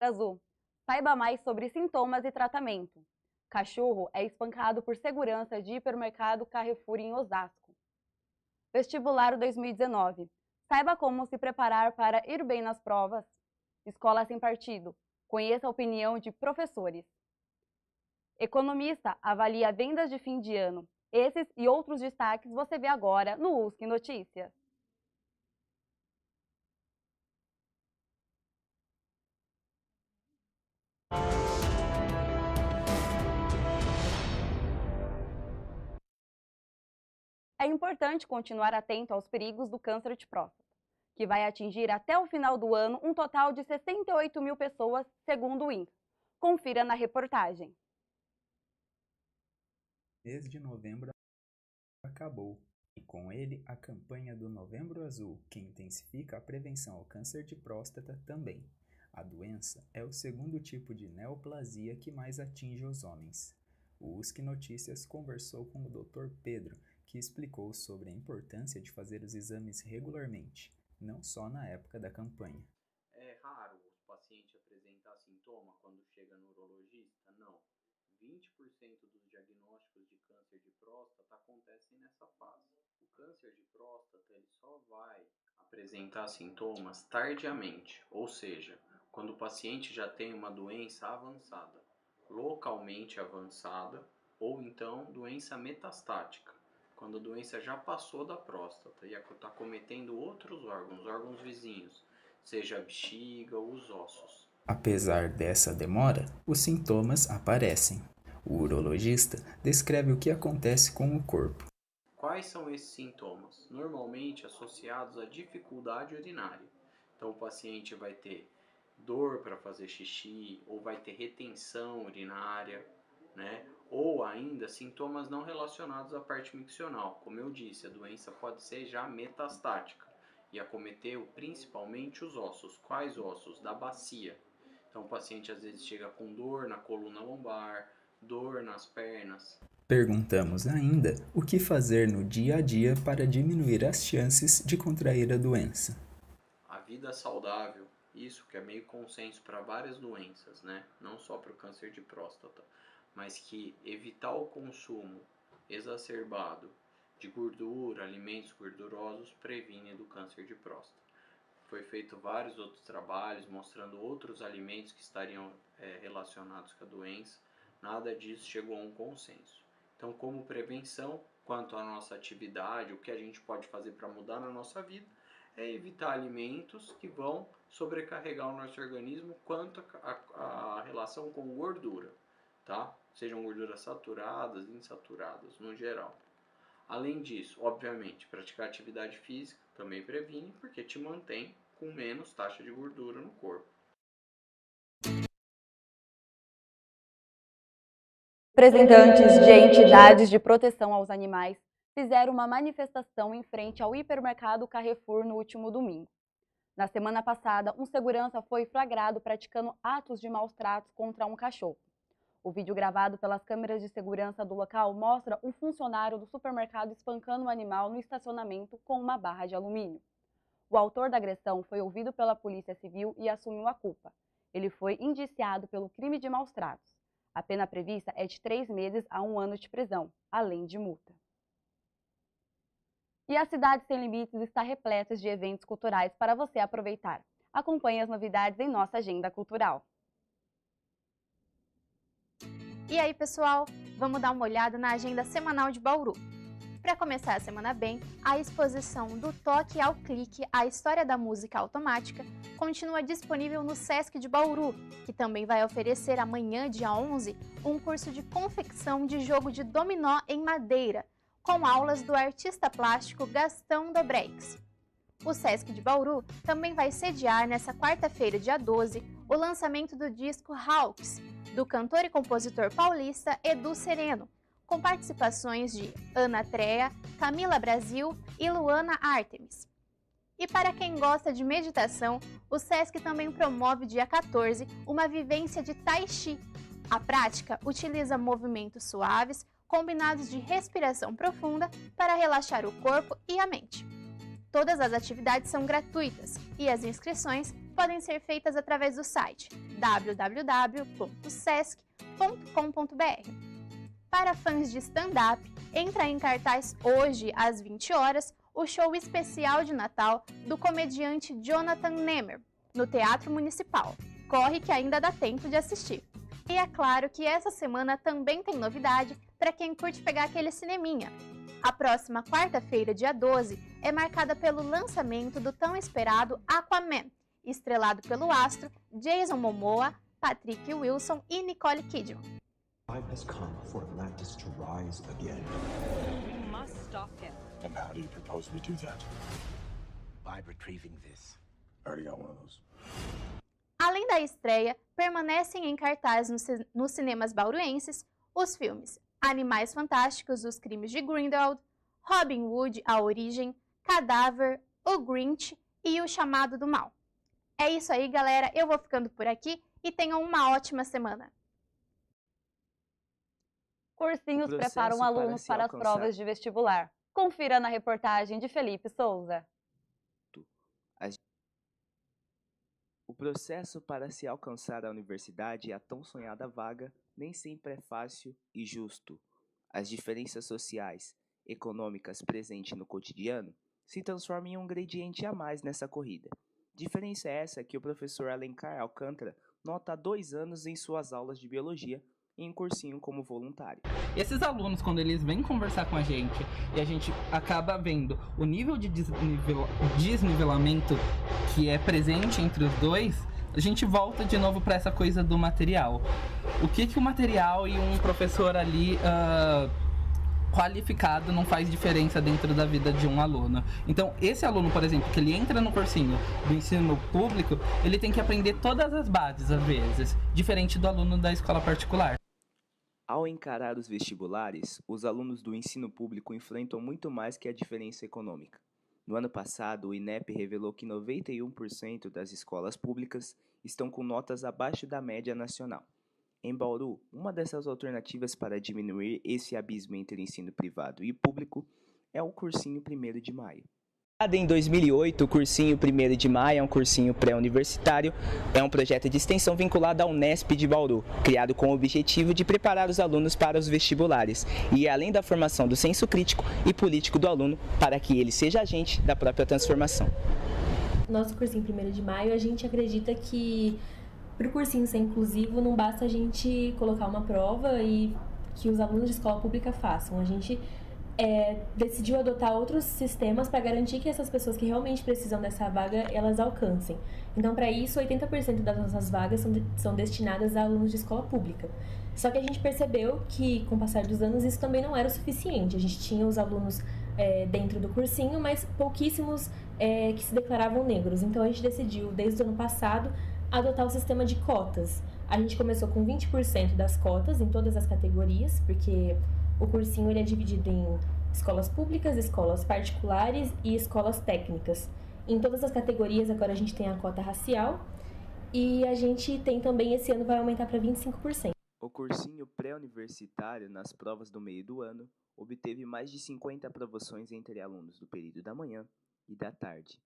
Azul. Saiba mais sobre sintomas e tratamento. Cachorro é espancado por segurança de hipermercado Carrefour em Osasco. Vestibular 2019. Saiba como se preparar para ir bem nas provas. Escola sem partido. Conheça a opinião de professores. Economista avalia vendas de fim de ano. Esses e outros destaques você vê agora no USC Notícias. É importante continuar atento aos perigos do câncer de próstata, que vai atingir até o final do ano um total de 68 mil pessoas, segundo o INCA. Confira na reportagem. Mês de novembro acabou, e com ele a campanha do Novembro Azul, que intensifica a prevenção ao câncer de próstata também. A doença é o segundo tipo de neoplasia que mais atinge os homens. O USC Notícias conversou com o Dr. Pedro, que explicou sobre a importância de fazer os exames regularmente, não só na época da campanha. É raro o paciente apresentar sintoma quando chega no urologista? Não. 20% dos diagnósticos de câncer de próstata acontecem nessa fase. O câncer de próstata ele só vai apresentar sintomas tardiamente, ou seja, quando o paciente já tem uma doença avançada, localmente avançada, ou então doença metastática, quando a doença já passou da próstata e está cometendo outros órgãos vizinhos, seja a bexiga ou os ossos. Apesar dessa demora, os sintomas aparecem. O urologista descreve o que acontece com o corpo. Quais são esses sintomas? Normalmente associados à dificuldade urinária. Então o paciente vai ter dor para fazer xixi, ou vai ter retenção urinária, né? Ou ainda sintomas não relacionados à parte miccional. Como eu disse, a doença pode ser já metastática e acometeu principalmente os ossos. Quais ossos? Da bacia. Então o paciente às vezes chega com dor na coluna lombar, dor nas pernas. Perguntamos ainda o que fazer no dia a dia para diminuir as chances de contrair a doença. A vida saudável, isso que é meio consenso para várias doenças, né? Não só para o câncer de próstata, mas que evitar o consumo exacerbado de gordura, alimentos gordurosos, previne do câncer de próstata. Foi feito vários outros trabalhos mostrando outros alimentos que estariam relacionados com a doença. Nada disso chegou a um consenso. Então, como prevenção, quanto à nossa atividade, o que a gente pode fazer para mudar na nossa vida, é evitar alimentos que vão sobrecarregar o nosso organismo quanto a relação com gordura, tá? Sejam gorduras saturadas, insaturadas, no geral. Além disso, obviamente, praticar atividade física também previne, porque te mantém com menos taxa de gordura no corpo. Representantes de entidades de proteção aos animais fizeram uma manifestação em frente ao hipermercado Carrefour no último domingo. Na semana passada, um segurança foi flagrado praticando atos de maus tratos contra um cachorro. O vídeo gravado pelas câmeras de segurança do local mostra um funcionário do supermercado espancando o animal no estacionamento com uma barra de alumínio. O autor da agressão foi ouvido pela Polícia Civil e assumiu a culpa. Ele foi indiciado pelo crime de maus tratos. A pena prevista é de 3 meses a 1 ano de prisão, além de multa. E a Cidade Sem Limites está repleta de eventos culturais para você aproveitar. Acompanhe as novidades em nossa agenda cultural. E aí, pessoal, vamos dar uma olhada na agenda semanal de Bauru. Para começar a semana bem, a exposição Do Toque ao Clique, a história da música automática, continua disponível no Sesc de Bauru, que também vai oferecer amanhã, dia 11, um curso de confecção de jogo de dominó em madeira, com aulas do artista plástico Gastão Dobreix. O Sesc de Bauru também vai sediar nesta quarta-feira, dia 12, o lançamento do disco Hawks, do cantor e compositor paulista Edu Sereno, com participações de Ana Trea, Camila Brasil e Luana Artemis. E para quem gosta de meditação, o Sesc também promove dia 14 uma vivência de Tai Chi. A prática utiliza movimentos suaves, combinados de respiração profunda para relaxar o corpo e a mente. Todas as atividades são gratuitas e as inscrições podem ser feitas através do site www.sesc.com.br. Para fãs de stand-up, entra em cartaz hoje às 20 horas o show especial de Natal do comediante Jonathan Nemer, no Teatro Municipal. Corre que ainda dá tempo de assistir. E é claro que essa semana também tem novidade para quem curte pegar aquele cineminha. A próxima quarta-feira, dia 12, é marcada pelo lançamento do tão esperado Aquaman, estrelado pelo astro Jason Momoa, Patrick Wilson e Nicole Kidman. Time has come for Atlantis to rise again. We must stop him. And how do you propose we do that? By retrieving this. I already got one of those. Além da estreia, permanecem em cartaz nos cinemas bauruenses os filmes Animais Fantásticos, Os Crimes de Grindelwald, Robin Hood, A Origem, Cadáver, O Grinch e O Chamado do Mal. É isso aí, galera. Eu vou ficando por aqui e tenham uma ótima semana. Cursinhos preparam alunos para as provas de vestibular. Confira na reportagem de Felipe Souza. O processo para se alcançar a universidade e a tão sonhada vaga nem sempre é fácil e justo. As diferenças sociais, econômicas presentes no cotidiano se transformam em um ingrediente a mais nessa corrida. Diferença é essa que o professor Alencar Alcântara nota há 2 anos em suas aulas de biologia em um cursinho como voluntário. Esses alunos, quando eles vêm conversar com a gente e a gente acaba vendo o nível de desnivelamento que é presente entre os dois, a gente volta de novo para essa coisa do material. O que o material e um professor ali qualificado não faz diferença dentro da vida de um aluno. Então, esse aluno, por exemplo, que ele entra no cursinho do ensino público, ele tem que aprender todas as bases, às vezes, diferente do aluno da escola particular. Ao encarar os vestibulares, os alunos do ensino público enfrentam muito mais que a diferença econômica. No ano passado, o INEP revelou que 91% das escolas públicas estão com notas abaixo da média nacional. Em Bauru, uma dessas alternativas para diminuir esse abismo entre ensino privado e público é o cursinho 1º de Maio. Em 2008, o cursinho 1º de Maio é um cursinho pré-universitário, é um projeto de extensão vinculado à Unesp de Bauru, criado com o objetivo de preparar os alunos para os vestibulares e além da formação do senso crítico e político do aluno para que ele seja agente da própria transformação. Nosso cursinho 1º de Maio, a gente acredita que para o cursinho ser inclusivo não basta a gente colocar uma prova e que os alunos de escola pública façam. A gente decidiu adotar outros sistemas para garantir que essas pessoas que realmente precisam dessa vaga, elas alcancem. Então, para isso, 80% das nossas vagas são destinadas a alunos de escola pública. Só que a gente percebeu que, com o passar dos anos, isso também não era o suficiente. A gente tinha os alunos dentro do cursinho, mas pouquíssimos que se declaravam negros. Então, a gente decidiu, desde o ano passado, adotar o sistema de cotas. A gente começou com 20% das cotas em todas as categorias, porque o cursinho ele é dividido em escolas públicas, escolas particulares e escolas técnicas. Em todas as categorias agora a gente tem a cota racial e a gente tem também, esse ano vai aumentar para 25%. O cursinho pré-universitário, nas provas do meio do ano, obteve mais de 50 aprovações entre alunos do período da manhã e da tarde.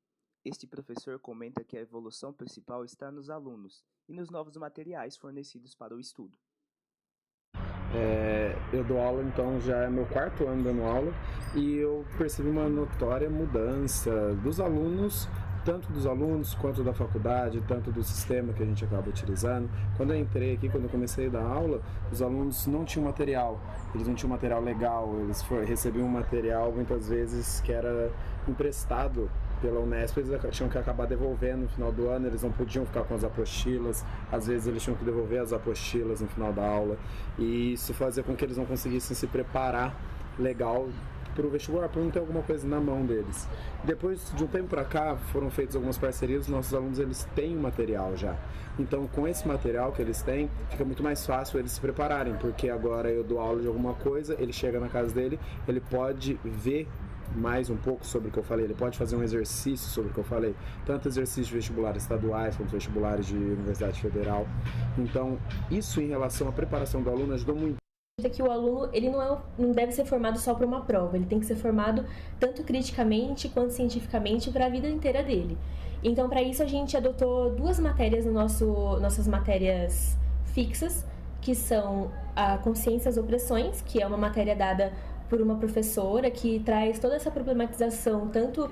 Este professor comenta que a evolução principal está nos alunos e nos novos materiais fornecidos para o estudo. Eu dou aula, então já é meu 4º ano dando aula e eu percebi uma notória mudança dos alunos, tanto dos alunos quanto da faculdade, tanto do sistema que a gente acaba utilizando. Quando eu entrei aqui, quando eu comecei a dar aula, os alunos não tinham material, eles não tinham material legal, eles recebiam um material muitas vezes que era emprestado pela Unesp, eles tinham que acabar devolvendo no final do ano, eles não podiam ficar com as apostilas, às vezes eles tinham que devolver as apostilas no final da aula, e isso fazia com que eles não conseguissem se preparar legal para o vestibular, por não ter alguma coisa na mão deles. Depois de um tempo para cá, foram feitas algumas parcerias, os nossos alunos eles têm o material já. Então, com esse material que eles têm, fica muito mais fácil eles se prepararem, porque agora eu dou aula de alguma coisa, ele chega na casa dele, ele pode ver mais um pouco sobre o que eu falei, ele pode fazer um exercício sobre o que eu falei, tanto exercícios de vestibulares estaduais quanto vestibulares de Universidade Federal. Então, isso em relação à preparação do aluno ajudou muito. que o aluno ele não deve ser formado só para uma prova, ele tem que ser formado tanto criticamente quanto cientificamente para a vida inteira dele. Então, para isso, a gente adotou 2 matérias nossas matérias fixas, que são a Consciência das Opressões, que é uma matéria dada por uma professora que traz toda essa problematização, tanto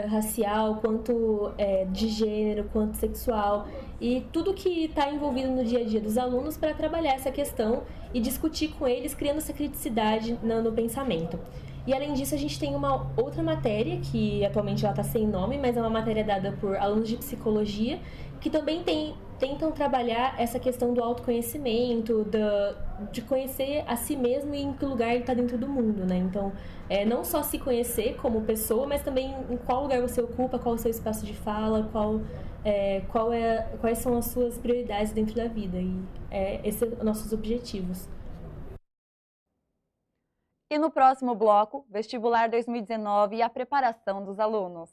racial, quanto de gênero, quanto sexual, e tudo que está envolvido no dia a dia dos alunos para trabalhar essa questão e discutir com eles, criando essa criticidade no pensamento. E além disso, a gente tem uma outra matéria, que atualmente ela está sem nome, mas é uma matéria dada por alunos de psicologia, que também tentam trabalhar essa questão do autoconhecimento, de conhecer a si mesmo e em que lugar ele está dentro do mundo, né? Então, não só se conhecer como pessoa, mas também em qual lugar você ocupa, qual é o seu espaço de fala, quais são as suas prioridades dentro da vida. E esses são os nossos objetivos. E no próximo bloco, Vestibular 2019 e a preparação dos alunos.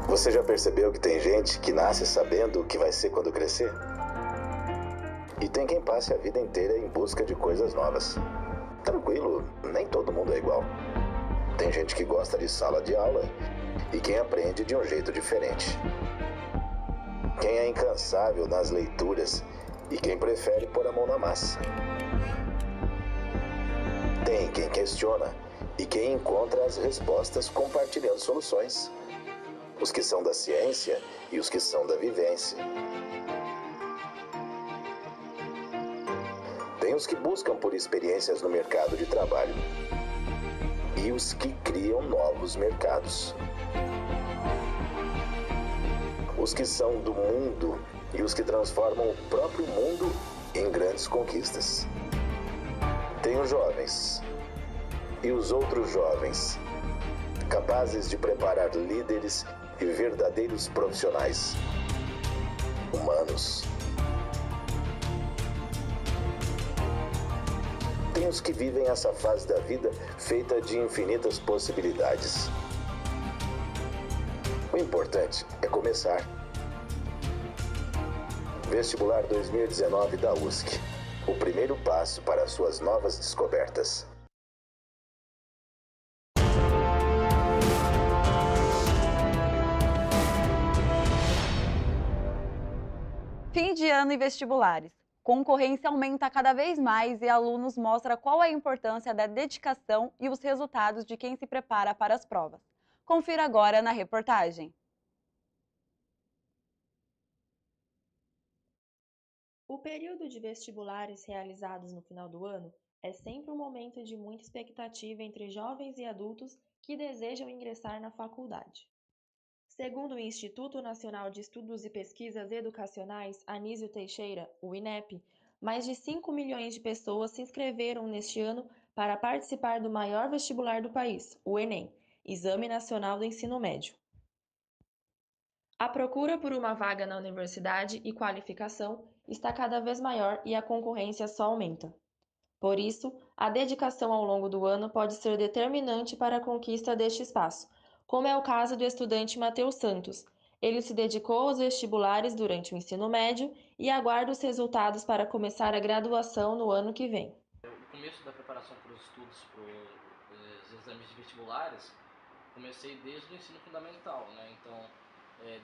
Você já percebeu que tem gente que nasce sabendo o que vai ser quando crescer? E tem quem passe a vida inteira em busca de coisas novas. Tranquilo, nem todo mundo é igual. Tem gente que gosta de sala de aula e quem aprende de um jeito diferente. Quem é incansável nas leituras e quem prefere pôr a mão na massa. Tem quem questiona e quem encontra as respostas compartilhando soluções. Os que são da ciência e os que são da vivência. Tem os que buscam por experiências no mercado de trabalho e os que criam novos mercados. Os que são do mundo e os que transformam o próprio mundo em grandes conquistas. Tem os jovens e os outros jovens, capazes de preparar líderes e verdadeiros profissionais, humanos. Tem os que vivem essa fase da vida feita de infinitas possibilidades. O importante é começar. Vestibular 2019 da USC. O primeiro passo para suas novas descobertas. Fim de ano e vestibulares. Concorrência aumenta cada vez mais e alunos mostram qual é a importância da dedicação e os resultados de quem se prepara para as provas. Confira agora na reportagem. O período de vestibulares realizados no final do ano é sempre um momento de muita expectativa entre jovens e adultos que desejam ingressar na faculdade. Segundo o Instituto Nacional de Estudos e Pesquisas Educacionais Anísio Teixeira, o INEP, mais de 5 milhões de pessoas se inscreveram neste ano para participar do maior vestibular do país, o Enem, Exame Nacional do Ensino Médio. A procura por uma vaga na universidade e qualificação está cada vez maior e a concorrência só aumenta. Por isso, a dedicação ao longo do ano pode ser determinante para a conquista deste espaço, como é o caso do estudante Matheus Santos. Ele se dedicou aos vestibulares durante o ensino médio e aguarda os resultados para começar a graduação no ano que vem. No começo da preparação para os estudos para os exames de vestibulares, comecei desde o ensino fundamental, né? Então,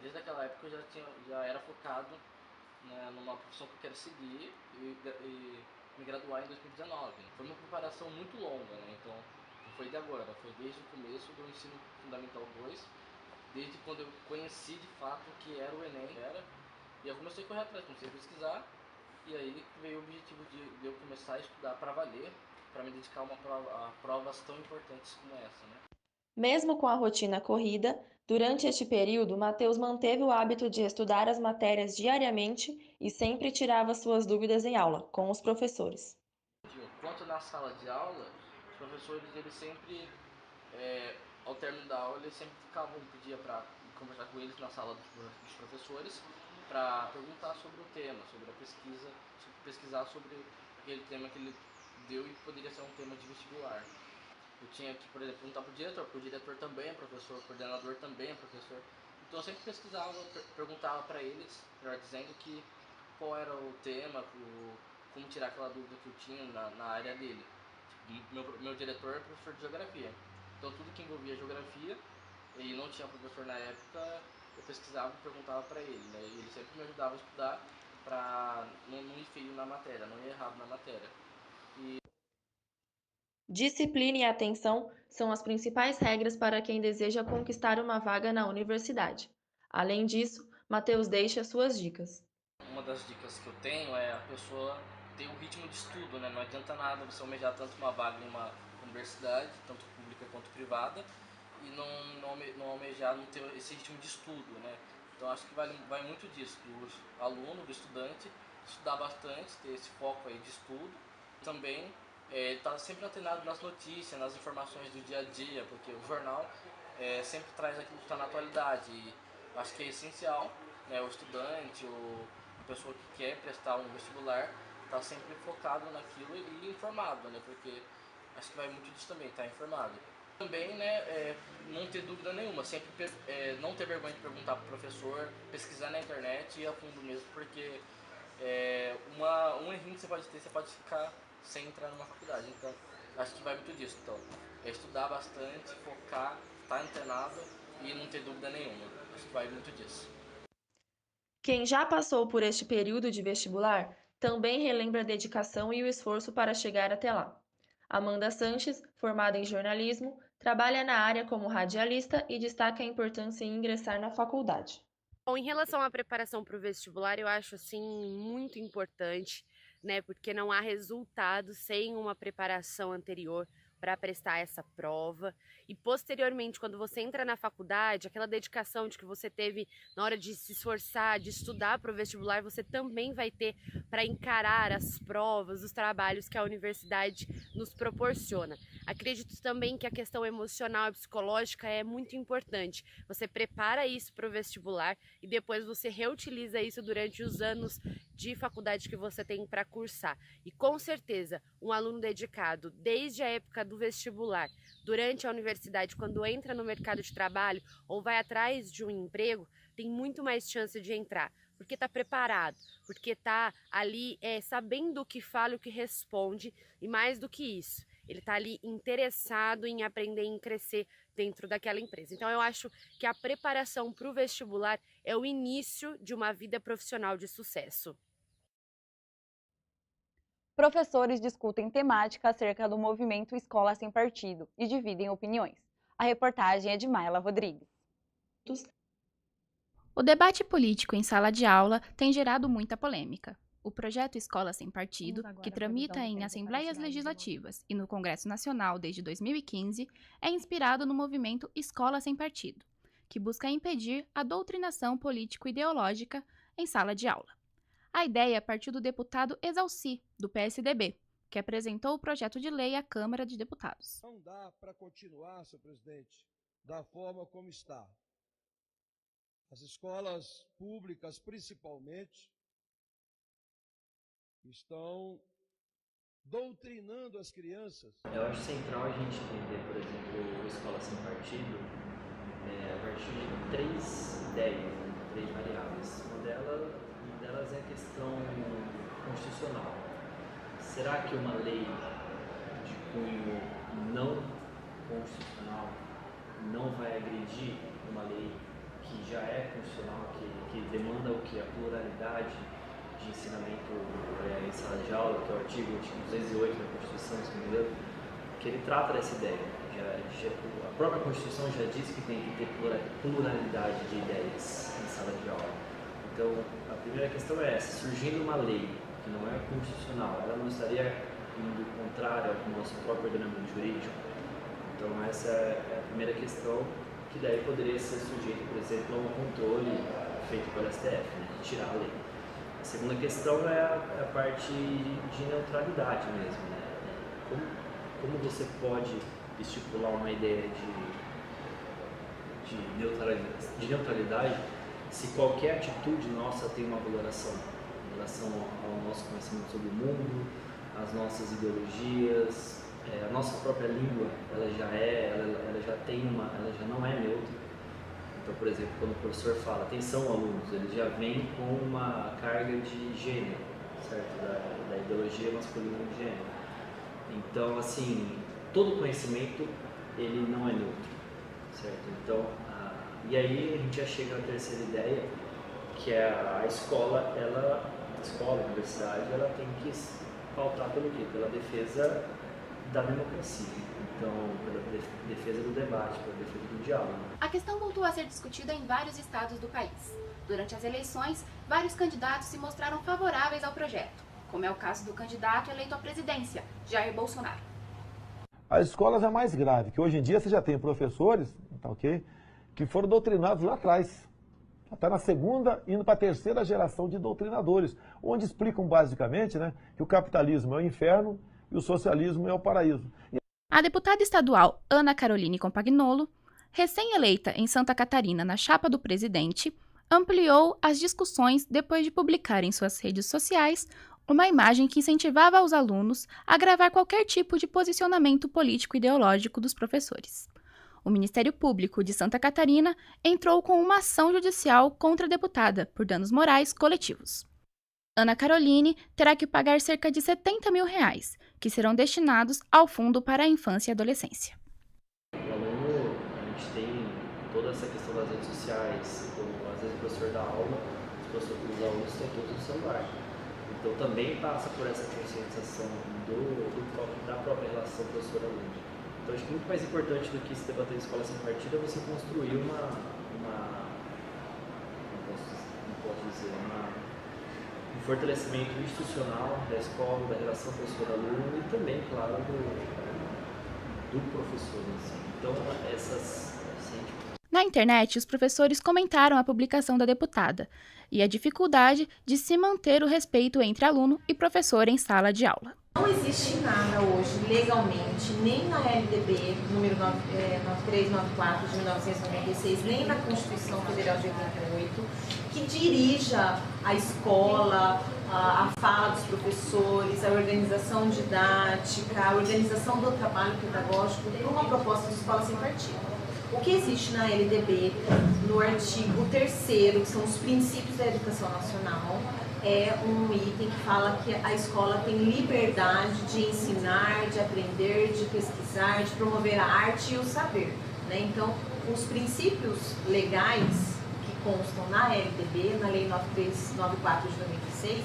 desde aquela época eu já era focado, né, numa profissão que eu quero seguir e me graduar em 2019. Foi uma preparação muito longa, né? Então, não foi de agora, foi desde o começo do ensino fundamental 2, desde quando eu conheci de fato o que era o Enem, e eu comecei a correr atrás, comecei a pesquisar, e aí veio o objetivo de eu começar a estudar para valer, para me dedicar a provas tão importantes como essa, né? Mesmo com a rotina corrida, durante este período, Matheus manteve o hábito de estudar as matérias diariamente e sempre tirava suas dúvidas em aula, com os professores. Enquanto na sala de aula, os professores, eles sempre, ao término da aula, eles sempre pedia para conversar com eles na sala dos professores, para perguntar sobre o tema, sobre a pesquisa, pesquisar sobre aquele tema que ele deu e que poderia ser um tema de vestibular. Eu tinha que, por exemplo, perguntar para o diretor, porque o diretor também é professor, o coordenador também é professor. Então eu sempre pesquisava, perguntava para eles, melhor dizendo, que qual era o tema, como tirar aquela dúvida que eu tinha na área dele. Meu diretor é professor de geografia, então tudo que envolvia geografia, e não tinha professor na época, eu pesquisava e perguntava para ele, né? E ele sempre me ajudava a estudar para não ir feio na matéria, não ir errado na matéria. Disciplina e atenção são as principais regras para quem deseja conquistar uma vaga na universidade. Além disso, Matheus deixa suas dicas. Uma das dicas que eu tenho é a pessoa ter um ritmo de estudo, né? Não adianta nada você almejar tanto uma vaga em uma universidade, tanto pública quanto privada, e não almejar não ter esse ritmo de estudo, né? Então acho que vai muito disso, do aluno, do estudante, estudar bastante, ter esse foco aí de estudo. Também estar sempre antenado nas notícias, nas informações do dia a dia, porque o jornal sempre traz aquilo que está na atualidade. E acho que é essencial, né, o estudante, a pessoa que quer prestar um vestibular, estar sempre focado naquilo e informado, né, porque acho que vai muito disso também, estar informado. Também, né, não ter dúvida nenhuma, sempre não ter vergonha de perguntar para o professor, pesquisar na internet e ir a fundo mesmo, porque um errinho que você pode ter, você pode ficar sem entrar numa faculdade. Então, acho que vai muito disso. Então, estudar bastante, focar, estar antenado e não ter dúvida nenhuma. Acho que vai muito disso. Quem já passou por este período de vestibular também relembra a dedicação e o esforço para chegar até lá. Amanda Sanches, formada em jornalismo, trabalha na área como radialista e destaca a importância em ingressar na faculdade. Bom, em relação à preparação para o vestibular, eu acho assim muito importante, né? Porque não há resultado sem uma preparação anterior para prestar essa prova. E posteriormente, quando você entra na faculdade, aquela dedicação de que você teve na hora de se esforçar, de estudar para o vestibular, você também vai ter para encarar as provas, os trabalhos que a universidade nos proporciona. Acredito também que a questão emocional e psicológica é muito importante. Você prepara isso para o vestibular e depois você reutiliza isso durante os anos de faculdade que você tem para cursar. E com certeza, um aluno dedicado desde a época do vestibular, durante a universidade, quando entra no mercado de trabalho ou vai atrás de um emprego, tem muito mais chance de entrar, porque está preparado, porque está ali sabendo o que fala e o que responde, e mais do que isso, ele está ali interessado em aprender e em crescer dentro daquela empresa. Então eu acho que a preparação para o vestibular é o início de uma vida profissional de sucesso. Professores discutem temática acerca do movimento Escola Sem Partido e dividem opiniões. A reportagem é de Mayla Rodrigues. O debate político em sala de aula tem gerado muita polêmica. O projeto Escola Sem Partido, que tramita em assembleias legislativas e no Congresso Nacional desde 2015, é inspirado no movimento Escola Sem Partido, que busca impedir a doutrinação político-ideológica em sala de aula. A ideia partiu do deputado Exalci, do PSDB, que apresentou o projeto de lei à Câmara de Deputados. Não dá para continuar, senhor presidente, da forma como está. As escolas públicas, principalmente, estão doutrinando as crianças. Eu acho central a gente entender, por exemplo, a Escola Sem Partido a partir de 3 ideias, 3 variáveis. Uma delas é a questão constitucional. Será que uma lei de cunho não constitucional não vai agredir uma lei que já é constitucional, que demanda o quê? A pluralidade de ensinamento em sala de aula, que é o artigo 208 da Constituição, se não me engano, que ele trata dessa ideia. A própria Constituição já diz que tem que ter pluralidade de ideias em sala de aula. Então, a primeira questão é essa: surgindo uma lei que não é constitucional, ela não estaria indo contrária ao nosso próprio ordenamento jurídico? Então, essa é a primeira questão, que daí poderia ser sujeito, por exemplo, a um controle feito pelo STF, né, de tirar a lei. A segunda questão é a parte de neutralidade mesmo, né? Como você pode estipular uma ideia de neutralidade se qualquer atitude nossa tem uma valoração em relação ao nosso conhecimento sobre o mundo, as nossas ideologias, a nossa própria língua, ela já não é neutra. Então, por exemplo, quando o professor fala, atenção alunos, ele já vem com uma carga de gênero, certo? Da ideologia masculina de gênero. Então, assim, todo conhecimento, ele não é neutro, certo? Então, e aí a gente já chega na terceira ideia, que é a escola, a universidade, ela tem que pautar pelo quê? Pela defesa da democracia, então pela defesa do debate, pela defesa do diálogo. A questão voltou a ser discutida em vários estados do país. Durante as eleições, vários candidatos se mostraram favoráveis ao projeto, como é o caso do candidato eleito à presidência, Jair Bolsonaro. As escolas é mais grave, que hoje em dia você já tem professores, tá ok, que foram doutrinados lá atrás. Está na segunda, indo para a terceira geração de doutrinadores, onde explicam basicamente, né, que o capitalismo é o inferno e o socialismo é o paraíso. A deputada estadual Ana Caroline Compagnolo, recém-eleita em Santa Catarina na chapa do presidente, ampliou as discussões depois de publicar em suas redes sociais uma imagem que incentivava os alunos a gravar qualquer tipo de posicionamento político-ideológico dos professores. O Ministério Público de Santa Catarina entrou com uma ação judicial contra a deputada por danos morais coletivos. Ana Caroline terá que pagar cerca de R$70 mil, que serão destinados ao Fundo para a Infância e Adolescência. O aluno, a gente tem toda essa questão das redes sociais, então, às vezes o professor dá aula, os alunos têm todos no celular. Então também passa por essa conscientização da própria relação professor-aluno. Então acho que muito mais importante do que se debater em escola sem partido é você construir um fortalecimento institucional da escola, da relação professor-aluno e também, claro, do professor em si. Então, Na internet, os professores comentaram a publicação da deputada e a dificuldade de se manter o respeito entre aluno e professor em sala de aula. Não existe nada hoje, legalmente, nem na LDB, número 9394 de 1996, nem na Constituição Federal de 88, que dirija a escola, a fala dos professores, a organização didática, a organização do trabalho pedagógico para uma proposta de escola sem partido. O que existe na LDB, no artigo 3º, que são os princípios da educação nacional, é um item que fala que a escola tem liberdade de ensinar, de aprender, de pesquisar, de promover a arte e o saber, né? Então, os princípios legais que constam na LDB, na Lei 9394 de 2006,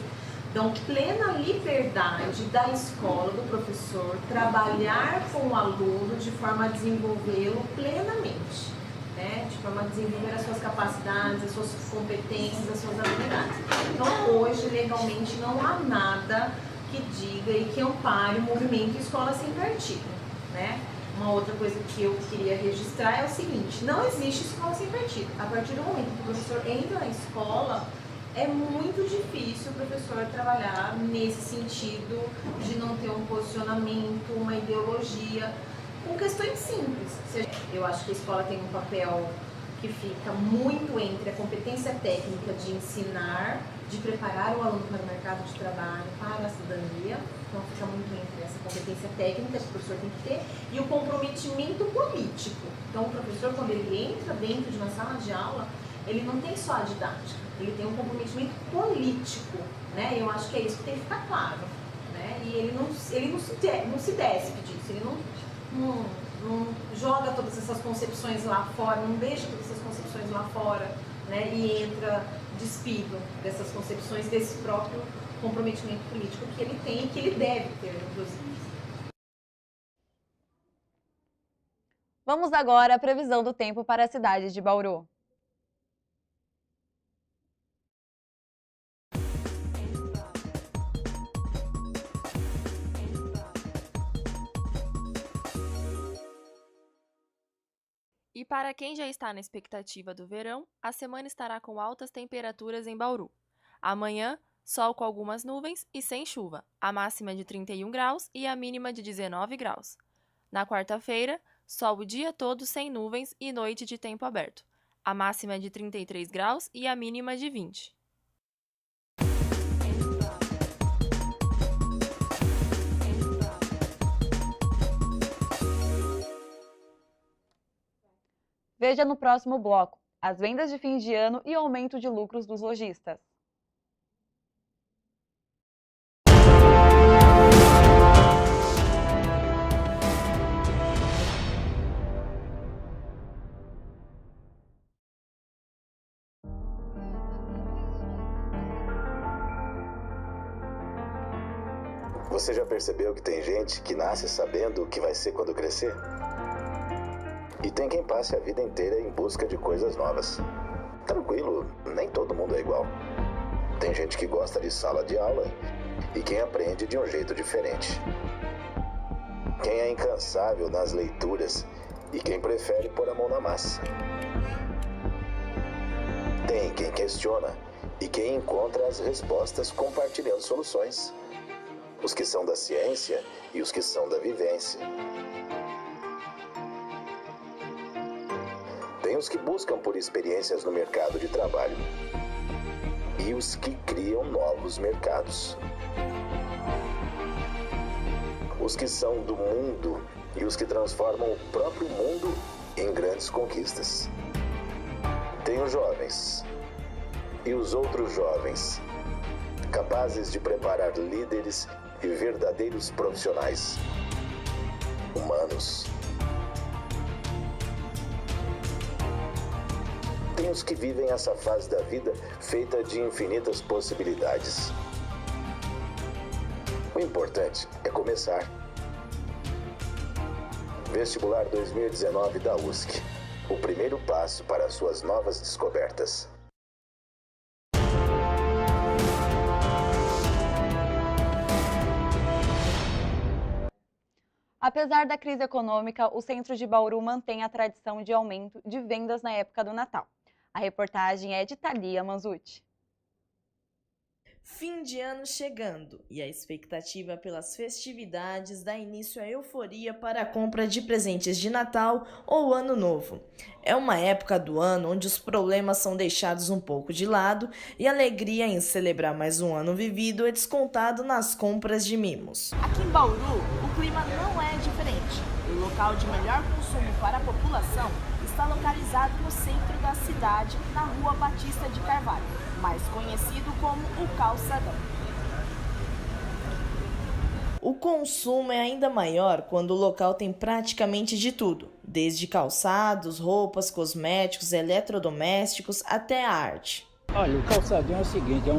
dão plena liberdade da escola, do professor, trabalhar com o aluno de forma a desenvolvê-lo plenamente, né? De forma a desenvolver as suas capacidades, as suas competências, as suas habilidades. Então, hoje, legalmente, não há nada que diga e que ampare o movimento Escola Sem Partido, né? Uma outra coisa que eu queria registrar é o seguinte: não existe escola sem partido. A partir do momento que o professor entra na escola, é muito difícil o professor trabalhar nesse sentido de não ter um posicionamento, uma ideologia, com questões simples. Eu acho que a escola tem um papel que fica muito entre a competência técnica de ensinar, de preparar o aluno para o mercado de trabalho, para a cidadania. Então fica muito entre essa competência técnica que o professor tem que ter e o comprometimento político. Então o professor, quando ele entra dentro de uma sala de aula, ele não tem só a didática, ele tem um comprometimento político, né? Eu acho que é isso que tem que ficar claro, né? E ele não se despe disso, ele não joga todas essas concepções lá fora, não deixa todas essas concepções lá fora, né? E entra despido dessas concepções, desse próprio comprometimento político que ele tem e que ele deve ter, inclusive. Vamos agora à previsão do tempo para a cidade de Bauru. E para quem já está na expectativa do verão, a semana estará com altas temperaturas em Bauru. Amanhã, sol com algumas nuvens e sem chuva, a máxima de 31 graus e a mínima de 19 graus. Na quarta-feira, sol o dia todo sem nuvens e noite de tempo aberto, A máxima é de 33 graus e a mínima de 20. Veja no próximo bloco as vendas de fim de ano e o aumento de lucros dos lojistas. Você já percebeu que tem gente que nasce sabendo o que vai ser quando crescer? E tem quem passe a vida inteira em busca de coisas novas. Tranquilo, nem todo mundo é igual. Tem gente que gosta de sala de aula e quem aprende de um jeito diferente. Quem é incansável nas leituras e quem prefere pôr a mão na massa. Tem quem questiona e quem encontra as respostas compartilhando soluções. Os que são da ciência e os que são da vivência. Tem os que buscam por experiências no mercado de trabalho e os que criam novos mercados. Os que são do mundo e os que transformam o próprio mundo em grandes conquistas. Tem os jovens e os outros jovens, capazes de preparar líderes e verdadeiros profissionais, humanos. Tem os que vivem essa fase da vida feita de infinitas possibilidades. O importante é começar. Vestibular 2019 da USC. O primeiro passo para suas novas descobertas. Apesar da crise econômica, o centro de Bauru mantém a tradição de aumento de vendas na época do Natal. A reportagem é de Thalia Manzucci. Fim de ano chegando e a expectativa pelas festividades dá início à euforia para a compra de presentes de Natal ou Ano Novo. É uma época do ano onde os problemas são deixados um pouco de lado e a alegria em celebrar mais um ano vivido é descontado nas compras de mimos. Aqui em Bauru, o clima não é diferente. O local de melhor consumo para a população está localizado no centro da cidade, na Rua Batista de Carvalho, mais conhecido como o Calçadão. O consumo é ainda maior quando o local tem praticamente de tudo, desde calçados, roupas, cosméticos, eletrodomésticos até a arte. Olha, o Calçadão é o seguinte,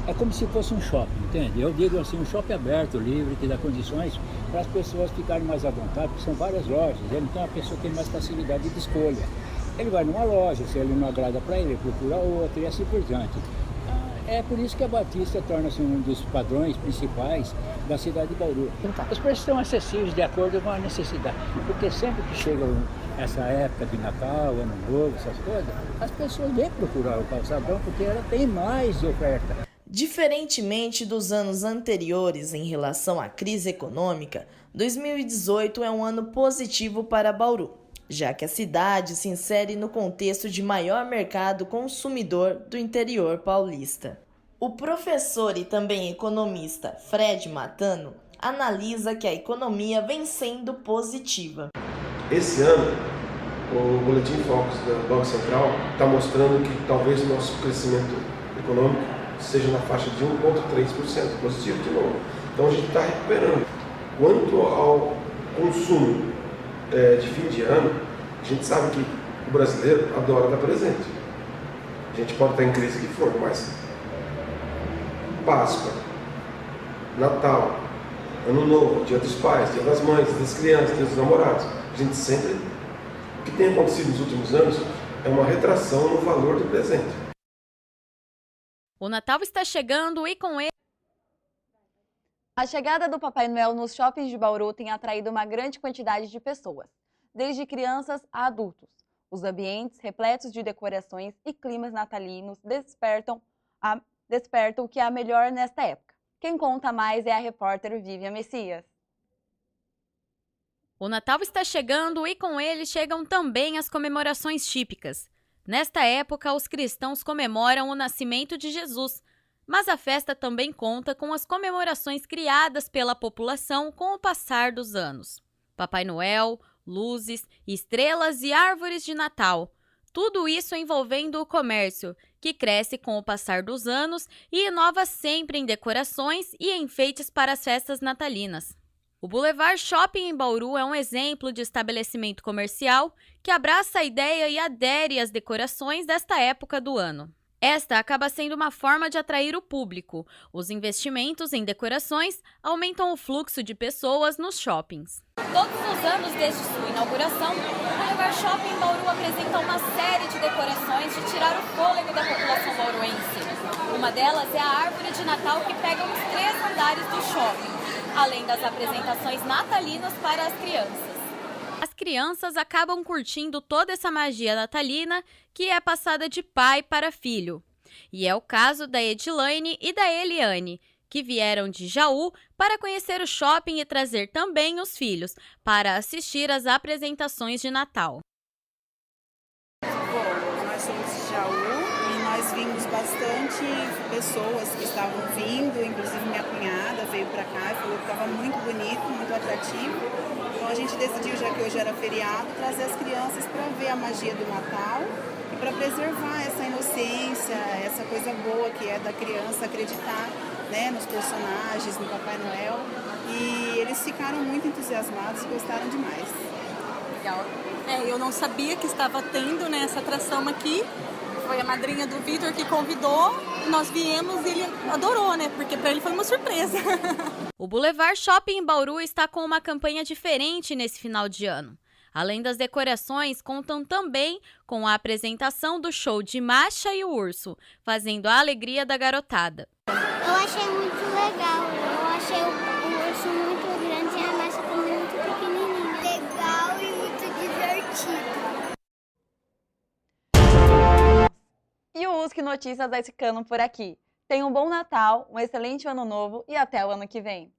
é como se fosse um shopping, entende? Eu digo assim, um shopping aberto, livre, que dá condições para as pessoas ficarem mais à vontade, porque são várias lojas, então a pessoa tem mais facilidade de escolha. Ele vai numa loja, se ele não agrada para ele procura outra e assim por diante. É por isso que a Batista torna-se um dos padrões principais da cidade de Bauru. Os preços são acessíveis de acordo com a necessidade, porque sempre que chega essa época de Natal, Ano Novo, essas coisas, as pessoas vêm procurar o Calçadão porque ela tem mais oferta. Diferentemente dos anos anteriores em relação à crise econômica, 2018 é um ano positivo para Bauru, já que a cidade se insere no contexto de maior mercado consumidor do interior paulista. O professor e também economista Fred Matano analisa que a economia vem sendo positiva. Esse ano, o Boletim Focus do Banco Central está mostrando que talvez o nosso crescimento econômico seja na faixa de 1,3%, positivo de novo. Então a gente está recuperando. Quanto ao consumo de fim de ano, a gente sabe que o brasileiro adora dar presente. A gente pode estar em crise que for, mas Páscoa, Natal, Ano Novo, Dia dos Pais, Dia das Mães, Dia das Crianças, Dia dos Namorados, a gente sempre... O que tem acontecido nos últimos anos é uma retração no valor do presente. O Natal está chegando e com ele... A chegada do Papai Noel nos shoppings de Bauru tem atraído uma grande quantidade de pessoas, desde crianças a adultos. Os ambientes, repletos de decorações e climas natalinos, despertam o que há melhor nesta época. Quem conta mais é a repórter Vivian Messias. O Natal está chegando e com ele chegam também as comemorações típicas. Nesta época, os cristãos comemoram o nascimento de Jesus, mas a festa também conta com as comemorações criadas pela população com o passar dos anos. Papai Noel, luzes, estrelas e árvores de Natal. Tudo isso envolvendo o comércio, que cresce com o passar dos anos e inova sempre em decorações e enfeites para as festas natalinas. O Boulevard Shopping em Bauru é um exemplo de estabelecimento comercial que abraça a ideia e adere às decorações desta época do ano. Esta acaba sendo uma forma de atrair o público. Os investimentos em decorações aumentam o fluxo de pessoas nos shoppings. Todos os anos desde sua inauguração, o Boulevard Shopping em Bauru apresenta uma série de decorações de tirar o fôlego da população bauruense. Uma delas é a árvore de Natal que pega os 3 andares do shopping, além das apresentações natalinas para as crianças. As crianças acabam curtindo toda essa magia natalina que é passada de pai para filho. E é o caso da Edilane e da Eliane, que vieram de Jaú para conhecer o shopping e trazer também os filhos para assistir às apresentações de Natal. Bom, nós somos de Jaú e nós vimos bastante pessoas que estavam vindo, inclusive minha cunhada veio para cá e falou que estava muito bonito, muito atrativo. Então a gente decidiu, já que hoje era feriado, trazer as crianças para ver a magia do Natal e para preservar essa inocência, essa coisa boa que é da criança acreditar, né, nos personagens, no Papai Noel. E eles ficaram muito entusiasmados e gostaram demais. Legal. Eu não sabia que estava tendo, né, essa atração aqui. Foi a madrinha do Vitor que convidou, nós viemos e ele adorou, né? Porque para ele foi uma surpresa. O Boulevard Shopping em Bauru está com uma campanha diferente nesse final de ano. Além das decorações, contam também com a apresentação do show de Masha e o Urso, fazendo a alegria da garotada. Eu achei muito legal, eu achei o urso muito grande e a Masha também muito pequenininha. Legal e muito divertido. E o USC Notícias vai ficando por aqui. Tenha um bom Natal, um excelente Ano Novo e até o ano que vem.